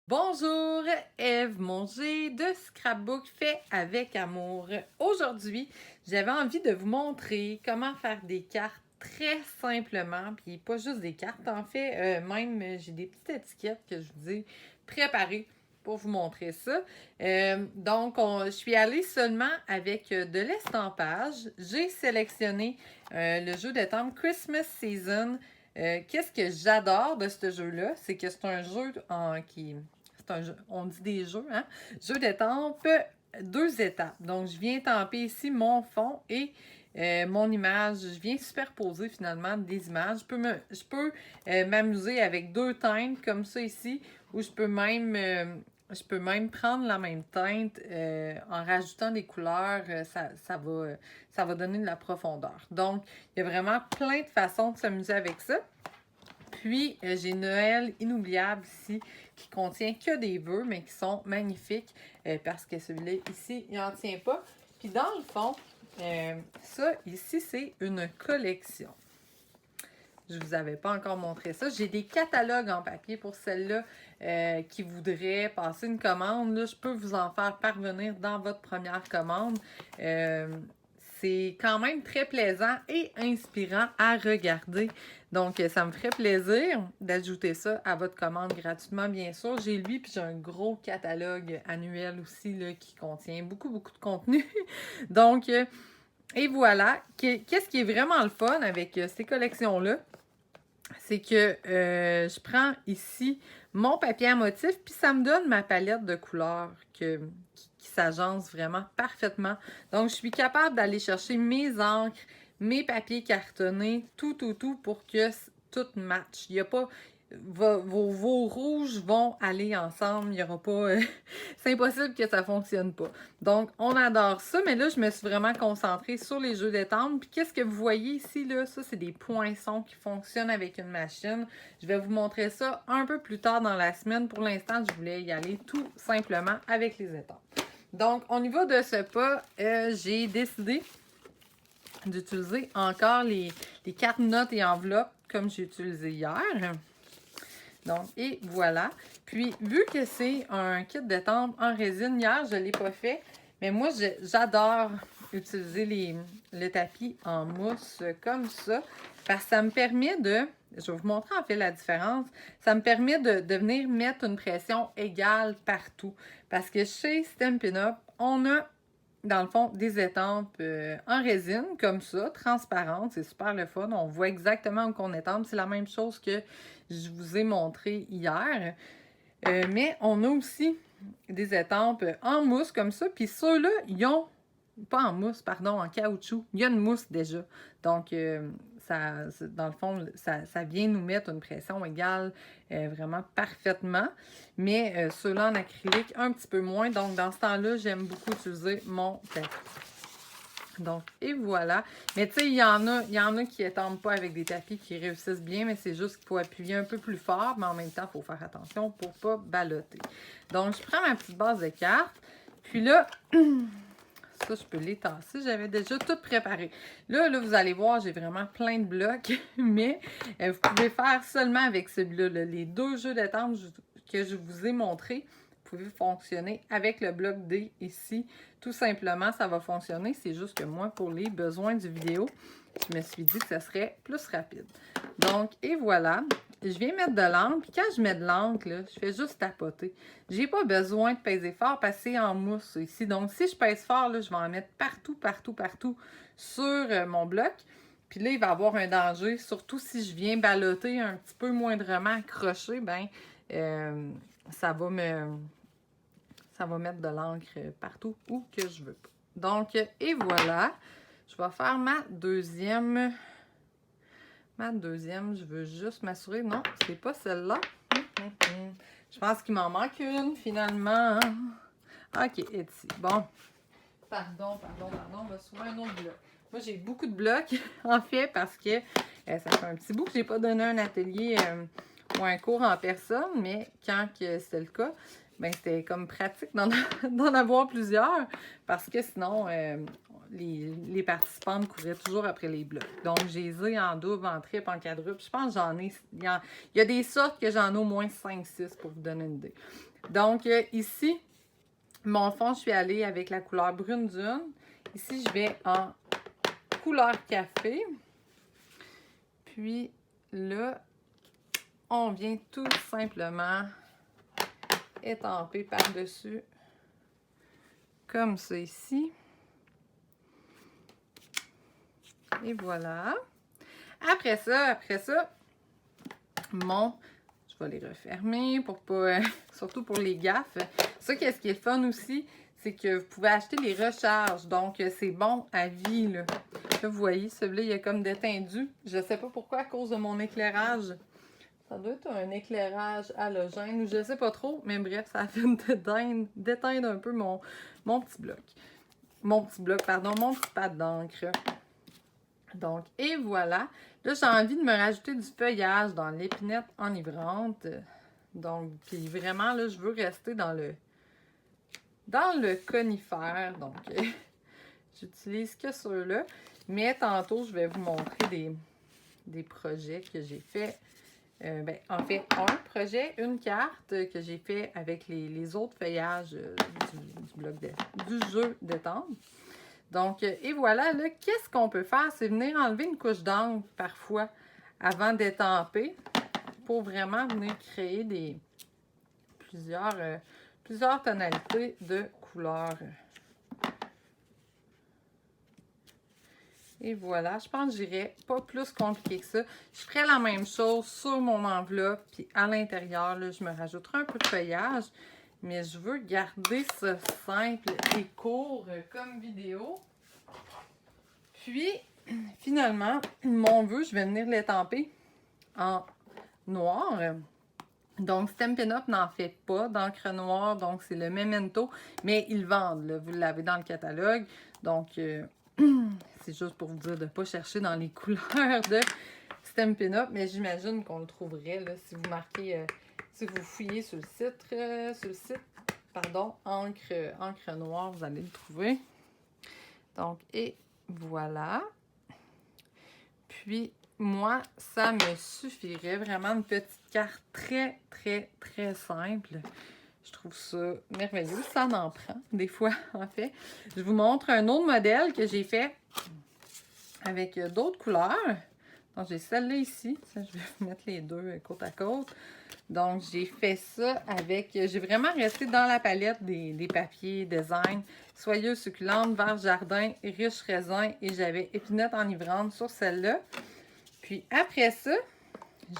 Bonjour, Ève Monger de Scrapbook fait avec amour. Aujourd'hui, j'avais envie de vous montrer comment faire des cartes très simplement, puis pas juste des cartes, en fait, même j'ai des petites étiquettes que je vous ai préparées pour vous montrer ça. Je suis allée seulement avec de l'estampage. J'ai sélectionné le jeu de thème Christmas Season. Qu'est-ce que j'adore de ce jeu-là, c'est que c'est un jeu on dit des jeux, hein? Jeu d'étampe, 2 étapes. Donc, je viens tamper ici mon fond et mon image. Je viens superposer finalement des images. Je peux m'amuser avec 2 teintes comme ça ici, ou je peux même prendre la même teinte en rajoutant des couleurs. Ça va donner de la profondeur. Donc, il y a vraiment plein de façons de s'amuser avec ça. Puis, j'ai Noël inoubliable ici qui contient que des vœux, mais qui sont magnifiques parce que celui-là ici, il n'en tient pas. Puis, dans le fond, ça ici, c'est une collection. Je ne vous avais pas encore montré ça. J'ai des catalogues en papier pour celles-là qui voudraient passer une commande. Là, je peux vous en faire parvenir dans votre première commande. C'est quand même très plaisant et inspirant à regarder. Donc, ça me ferait plaisir d'ajouter ça à votre commande gratuitement, bien sûr. J'ai lui, puis j'ai un gros catalogue annuel aussi là, qui contient beaucoup, beaucoup de contenu. Donc, et voilà. Qu'est-ce qui est vraiment le fun avec ces collections-là? C'est que je prends ici mon papier à motif, puis ça me donne ma palette de couleurs qui s'agence vraiment parfaitement. Donc, je suis capable d'aller chercher mes encres, mes papiers cartonnés, tout pour que tout matche. Il n'y a pas... Vos rouges vont aller ensemble. Il n'y aura pas... c'est impossible que ça ne fonctionne pas. Donc, on adore ça, mais là, je me suis vraiment concentrée sur les jeux d'étampe. Puis, qu'est-ce que vous voyez ici, là? Ça, c'est des poinçons qui fonctionnent avec une machine. Je vais vous montrer ça un peu plus tard dans la semaine. Pour l'instant, je voulais y aller tout simplement avec les étampes. Donc, au niveau de ce pas, j'ai décidé d'utiliser encore les cartes notes et enveloppes comme j'ai utilisé hier. Donc, et voilà. Puis, vu que c'est un kit d'étampe en résine, hier, je ne l'ai pas fait, mais moi, j'adore utiliser le tapis en mousse comme ça, parce que ça me permet de, je vais vous montrer en fait la différence, ça me permet de venir mettre une pression égale partout. Parce que chez Stampin' Up, on a dans le fond, des étampes en résine, comme ça, transparentes. C'est super le fun. On voit exactement où on étampe. C'est la même chose que je vous ai montré hier. Mais on a aussi des étampes en mousse, comme ça. Puis ceux-là, ils ont... Pas en mousse, pardon, en caoutchouc. Il y a une mousse déjà. Donc, dans le fond, ça vient nous mettre une pression égale vraiment parfaitement. Mais ceux-là en acrylique, un petit peu moins. Donc, dans ce temps-là, j'aime beaucoup utiliser mon tapis. Donc, et voilà. Mais tu sais, il y en a qui étampent pas avec des tapis qui réussissent bien, mais c'est juste qu'il faut appuyer un peu plus fort, mais en même temps, il faut faire attention pour pas balloter. Donc, je prends ma petite base de cartes. Puis là, ça, je peux les tasser. J'avais déjà tout préparé. Là, vous allez voir, j'ai vraiment plein de blocs, mais vous pouvez faire seulement avec celui-là. Les 2 jeux d'étampes que je vous ai montrés, vous pouvez fonctionner avec le bloc D ici. Tout simplement, ça va fonctionner. C'est juste que moi, pour les besoins du vidéo, je me suis dit que ça serait plus rapide. Donc, et voilà. Je viens mettre de l'encre. Puis quand je mets de l'encre, je fais juste tapoter. J'ai pas besoin de peser fort parce que c'est en mousse ici. Donc, si je pèse fort, là, je vais en mettre partout sur mon bloc. Puis là, il va y avoir un danger. Surtout si je viens balloter un petit peu moindrement accroché, ben ça va mettre de l'encre partout où que je veux pas. Donc, et voilà. Je vais faire ma deuxième. Je veux juste m'assurer. Non, c'est pas celle-là. Je pense qu'il m'en manque une, finalement. OK, et ici. Bon. Pardon. On va sur un autre bloc. Moi, j'ai beaucoup de blocs, en fait, parce que ça fait un petit bout que j'ai pas donné un atelier ou un cours en personne, mais quand c'était le cas, ben c'était comme pratique d'en avoir plusieurs, parce que sinon, les participantes couraient toujours après les blocs. Donc, j'ai les ai en double, en triple, en quadruple. Je pense que j'en ai... Il y a des sortes que j'en ai au moins 5-6 pour vous donner une idée. Donc, ici, mon fond, je suis allée avec la couleur brune dune. Ici, je vais en couleur café. Puis là, on vient tout simplement étamper par-dessus, comme ça ici. Et voilà. Après ça, je vais les refermer pour pas, surtout pour les gaffes. Ça, qu'est-ce qui est fun aussi, c'est que vous pouvez acheter les recharges. Donc, c'est bon à vie, là. Là, vous voyez, celui-là, il est comme détendu. Je sais pas pourquoi, à cause de mon éclairage. Ça doit être un éclairage halogène ou je sais pas trop. Mais bref, ça a fait d'éteindre un peu mon petit bloc. Mon petit pad d'encre. Donc, et voilà. Là, j'ai envie de me rajouter du feuillage dans l'épinette enivrante. Donc, puis vraiment, là, je veux rester dans le conifère. Donc, j'utilise que ceux-là. Mais tantôt, je vais vous montrer des projets que j'ai fait. En fait, un projet, une carte que j'ai fait avec les autres feuillages du jeu d'étampe. Donc, et voilà, là, qu'est-ce qu'on peut faire? C'est venir enlever une couche d'encre parfois avant d'étamper pour vraiment venir créer plusieurs tonalités de couleurs. Et voilà, je pense que j'irai pas plus compliqué que ça. Je ferai la même chose sur mon enveloppe, puis à l'intérieur, là, je me rajouterai un peu de feuillage. Mais je veux garder ça simple et court comme vidéo. Puis, finalement, mon vœu, je vais venir l'étamper en noir. Donc, Stampin' Up n'en fait pas d'encre noire, donc c'est le Memento, mais ils vendent, là, vous l'avez dans le catalogue. Donc, c'est juste pour vous dire de ne pas chercher dans les couleurs de Stampin' Up, mais j'imagine qu'on le trouverait là, si vous marquez, si vous fouillez sur le site, encre noire, vous allez le trouver. Donc, et voilà. Puis, moi, ça me suffirait. Vraiment une petite carte très, très, très simple. Je trouve ça merveilleux. Ça en prend, des fois, en fait. Je vous montre un autre modèle que j'ai fait avec d'autres couleurs. Donc, j'ai celle-là ici. Ça, je vais vous mettre les deux côte à côte. Donc, j'ai fait ça avec... J'ai vraiment resté dans la palette des papiers design. Soyeuse succulente, vert jardin, riche raisin. Et j'avais épinette enivrante sur celle-là. Puis après ça,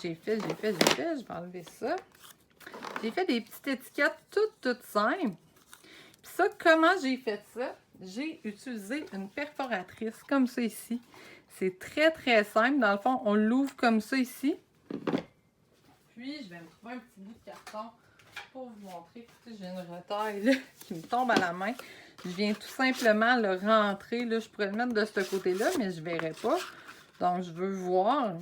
j'ai fait, je vais enlever ça. J'ai fait des petites étiquettes toutes simples. Puis ça, comment j'ai fait ça? J'ai utilisé une perforatrice comme ça ici. C'est très, très simple. Dans le fond, on l'ouvre comme ça ici. Puis, je vais me trouver un petit bout de carton pour vous montrer. Écoutez, j'ai une retaille là, qui me tombe à la main. Je viens tout simplement le rentrer. Là, je pourrais le mettre de ce côté-là, mais je ne verrai pas. Donc, je veux voir.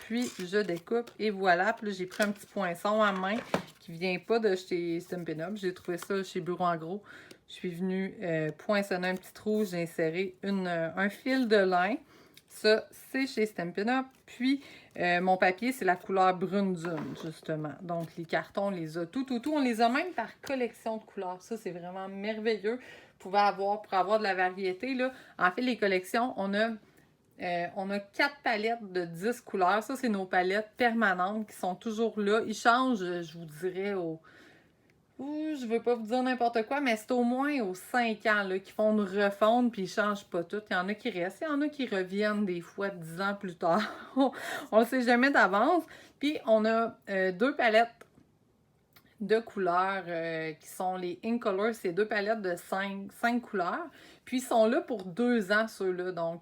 Puis, je découpe et voilà. Puis là, j'ai pris un petit poinçon à main qui vient pas de chez Stampin' Up. J'ai trouvé ça chez Bureau en Gros. Je suis venue poinçonner un petit trou. J'ai inséré un fil de lin. Ça, c'est chez Stampin' Up. Puis, mon papier, c'est la couleur brune dune, justement. Donc, les cartons, on les a tout. On les a même par collection de couleurs. Ça, c'est vraiment merveilleux. Vous pouvez avoir, pour avoir de la variété, là. En fait, les collections, on a 4 palettes de 10 couleurs. Ça, c'est nos palettes permanentes qui sont toujours là. Ils changent, je vous dirais, je veux pas vous dire n'importe quoi, mais c'est au moins aux 5 ans qu'ils font une refonte puis ils changent pas tout. Il y en a qui restent, il y en a qui reviennent des fois 10 ans plus tard. On le sait jamais d'avance. Puis, on a 2 palettes de couleurs qui sont les Incolor. C'est 2 palettes de 5 couleurs. Puis, ils sont là pour 2 ans, ceux-là. Donc,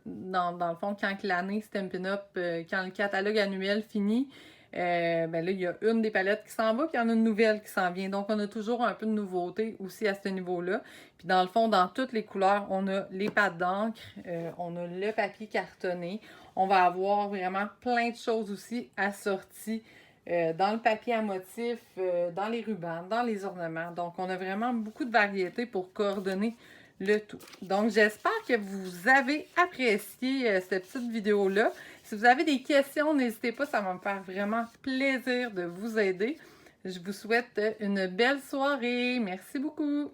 dans le fond, quand l'année Stampin' Up, quand le catalogue annuel finit, ben là, il y a une des palettes qui s'en va, puis il y en a une nouvelle qui s'en vient. Donc, on a toujours un peu de nouveauté aussi à ce niveau-là. Puis, dans le fond, dans toutes les couleurs, on a les pattes d'encre, on a le papier cartonné. On va avoir vraiment plein de choses aussi assorties dans le papier à motifs, dans les rubans, dans les ornements. Donc, on a vraiment beaucoup de variétés pour coordonner le tout. Donc, j'espère que vous avez apprécié cette petite vidéo-là. Si vous avez des questions, n'hésitez pas, ça va me faire vraiment plaisir de vous aider. Je vous souhaite une belle soirée. Merci beaucoup.